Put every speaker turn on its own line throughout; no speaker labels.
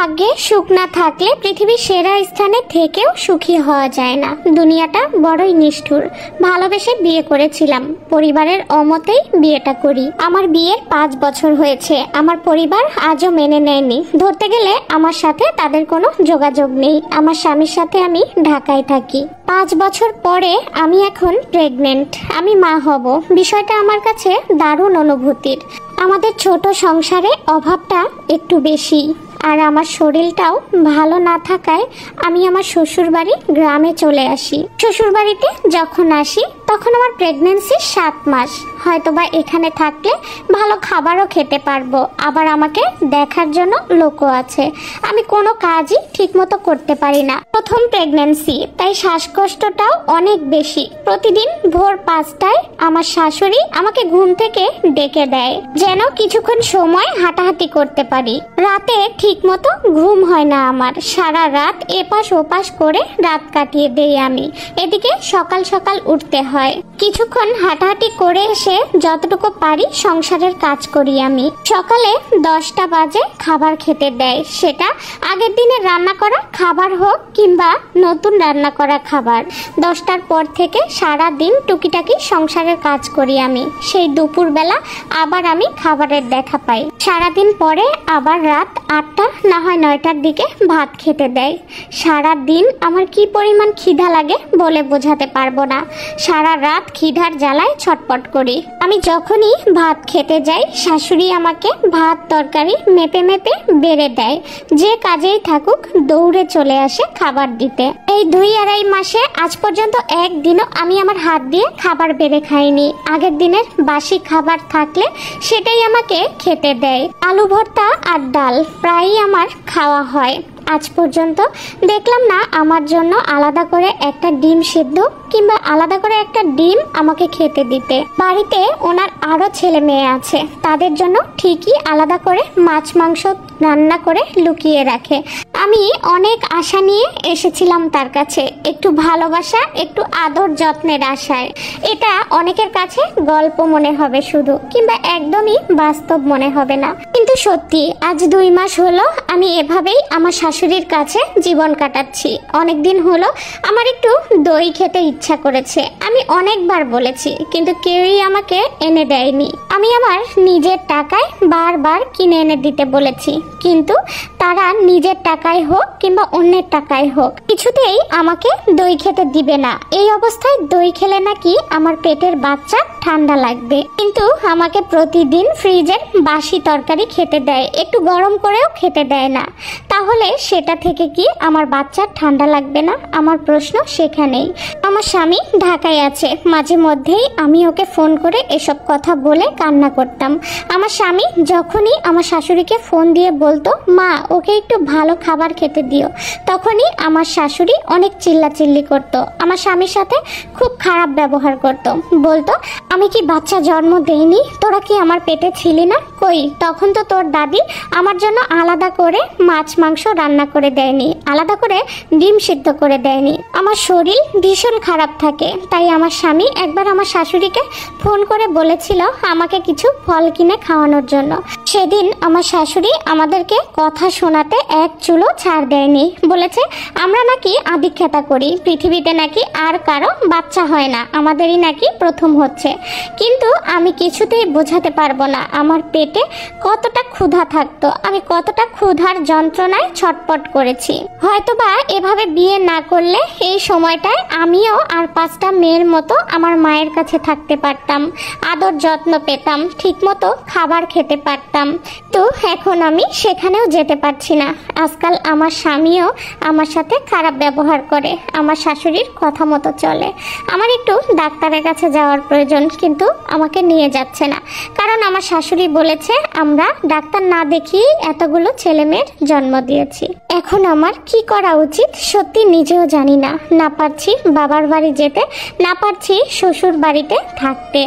ভাগ্যে সুখ না থাকলে পৃথিবীর সেরা স্থানে থেকেও সুখী হওয়া যায় না। দুনিয়াটা বড়ই নিষ্ঠুর। ভালোবেসে বিয়ে করেছিলাম, পরিবারের অমতেই বিয়েটা করি। আমার বিয়ের 5 বছর হয়েছে, আমার পরিবার আজও মেনে নেয়নি। ধরতে গেলে আমার সাথে তাদের কোনো যোগাযোগ নেই। আমার স্বামীর সাথে আমি ঢাকায় থাকি। 5 বছর পরে আমি এখন প্রেগনেন্ট, আমি মা হব। বিষয়টা আমার কাছে দারুণ অনুভূতির। আমাদের ছোট সংসারে অভাবটা একটু বেশি, আর আমার শরীরটাও ভালো না থাকায় আমি আমার শ্বশুরবাড়ি গ্রামে চলে আসি। শ্বশুরবাড়িতে যখন আসি তখন আমার প্রেগন্যান্সি 7 মাস। হয়তোবা এখানে থাকলে ভালো খাবারও খেতে পারবো, আবার আমাকে দেখার জন্য লোকও আছে। আমি কোনো কাজই ঠিকমতো করতে পারি না। প্রথম প্রেগন্যান্সি, তাই শ্বাসকষ্টটাও অনেক বেশি। প্রতিদিন ভোর 5টায় আমার শাশুড়ি আমাকে ঘুম থেকে ডেকে দেয় যেন কিছুক্ষণ সময় হাঁটাহাঁটি করতে পারি। রাতে ঠিকমতো ঘুম হয় না আমার, সারা রাত এপাশ ওপাশ করে রাত কাটিয়ে দেই আমি। এদিকে সকাল সকাল উঠতে হয়। কিছুক্ষণ হাঁটাহাঁটি করে এসে যতটুকু পারি সংসারের কাজ করি আমি। সকালে 10টা বাজে খাবার খেতে দেয়, সেটা আগের দিনের রান্না করা খাবার হোক কিংবা নতুন রান্না করা খাবার। 10টার পর থেকে সারা দিন টুকিটাকি সংসারের কাজ করি আমি। সেই দুপুরবেলা আবার আমি খাবারের দেখা পাই। সারাদিন পরে আবার রাত 8টা না হয় 9টার দিকে ভাত খেতে দেয়। সারা দিন আমার কি পরিমাণ খিদা লাগে বলে বোঝাতে পারবো না। সারা রাত খিদার জ্বালায় ছটপট করি। আমি যখনই ভাত খেতে যাই শাশুড়ি আমাকে ভাত তরকারি মেপে মেপে বেড়ে দেয়। যে কাজেই থাকুক দৌড়ে চলে আসে খাবার দিতে। এই 2-2.5 মাসে আজ পর্যন্ত একদিনও আমি আমার হাত দিয়ে খাবার বেড়ে খাইনি। আগের দিনের বাসি খাবার থাকলে সেটাই আমাকে খেতে দেয়। আলু ভর্তা আর ডাল প্রায়ই আমার খাওয়া হয়। আজ পর্যন্ত দেখলাম না আমার জন্য আলাদা করে একটা ডিম সিদ্ধ কিংবা আলাদা করে একটা ডিম আমাকে খেতে দিতে। বাড়িতে ওনার আরো ছেলে মেয়ে আছে, তাদের জন্য ঠিকই আলাদা করে মাছ মাংস রান্না করে লুকিয়ে রাখে। আমি অনেক আশা নিয়ে এসেছিলাম তার কাছে, একটু ভালোবাসা একটু আদর যত্নের আশায়। এটা অনেকের কাছে গল্প মনে হবে শুধু, কিংবা একদমই বাস্তব মনে হবে না, কিন্তু সত্যি আজ 2 মাস হলো আমি এভাবেই আমার শাশুড়ির কাছে জীবন কাটাচ্ছি। অনেকদিন হলো আমার একটু দই খেতে ইচ্ছা করেছে। আমি অনেকবার বলেছি কিন্তু কেউই আমাকে এনে দেয়নি। আমি আমার নিজের টাকায় বারবার কিনে এনে দিতে বলেছি, কিন্তু তারা নিজের টাকায় হোক কিংবা অন্যের টাকায় হোক কিছুতেই আমাকে দই খেতে দিবে না। এই অবস্থায় দই খেলে নাকি আমার পেটের বাচ্চা ঠান্ডা লাগবে, কিন্তু আমাকে প্রতিদিন ফ্রিজের বাসি তরকারি খেতে দেয়, একটু গরম করেও খেতে দেয় না। তাহলে সেটা থেকে কি আমার বাচ্চার ঠান্ডা লাগবে না? আমার প্রশ্ন সেখানেই। আমার স্বামী ঢাকায় আছে, মাঝে মধ্যেই আমি ওকে ফোন করে এসব কথা বলে কান্না করতাম। আমার স্বামী যখনই আমার শাশুড়িকে ফোন দিয়ে বলতো মা ওকে একটু ভালো খাবার খেতে দিও, তখনই আমার শাশুড়ি অনেক চিল্লাচিল্লি করতো, আমার স্বামীর সাথে খুব খারাপ ব্যবহার করতো। বলতো আমি কি বাচ্চা জন্ম দেইনি? তোরা কি আমার পেটে ছিলি না? কই তখন তো তোর দাদি আমার জন্য আলাদা করে মাছ মাংস রান্না করে দেয়নি, আলাদা করে ডিম সিদ্ধ করে দেয়নি। আমার শরীর ভীষণ খারাপ থাকে, তাই আমার স্বামী একবার আমার শাশুড়িকে ফোন করে বলেছিল আমাকে কিছু ফল কিনে খাওয়ানোর জন্য। সেদিন আমার শাশুড়ি আমাদেরকে কথা শোনাতে এক চুলো ছাড় দেয়নি। বলেছে আমরা নাকি আদিক্ষেতা করি, পৃথিবীতে নাকি আর কারো বাচ্চা হয় না, আমাদেরই নাকি প্রথম হচ্ছে। কিন্তু আমি কিছুতেই বোঝাতে পারবো না আমার পেটে কতটা ক্ষুধা থাকতো, আমি কতটা ক্ষুধার যন্ত্রণায় ছটপট করেছি। হয়তোবা এভাবে বিয়ে না করলে এই সময়টায় আমিও আর 5টা মেয়ের মতো আমার মায়ের কাছে থাকতে পারতাম, আদর যত্ন পেতাম, ঠিকমতো খাবার খেতে পারতাম। তো এখন আমি সেখানেও যেতে পারছি না। আজকাল আমার স্বামীও আমার সাথে খারাপ ব্যবহার করে, আমার শাশুড়ির কথা মতো চলে। আমার একটু ডাক্তারের কাছে যাওয়ার প্রয়োজন, কিন্তু আমাকে নিয়ে যাচ্ছে না, কারণ আমার শাশুড়ি বলেছে আমরা ডাক্তার না দেখিয়ে এতগুলো ছেলে মেয়ের জন্ম দিয়েছি। এখন আমার কি করা উচিত সত্যি নিজেও জানি না। না পারছি বাবার বাড়ি যেতে, না পারছি শ্বশুর বাড়িতে থাকতে।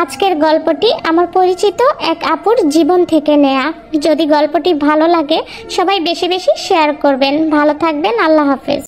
আজকের গল্পটি আমার পরিচিত এক আপুর জীবন থেকে নেয়া। যদি গল্পটি ভালো লাগে সবাই বেশি বেশি শেয়ার করবেন। ভালো থাকবেন, আল্লাহ হাফেজ।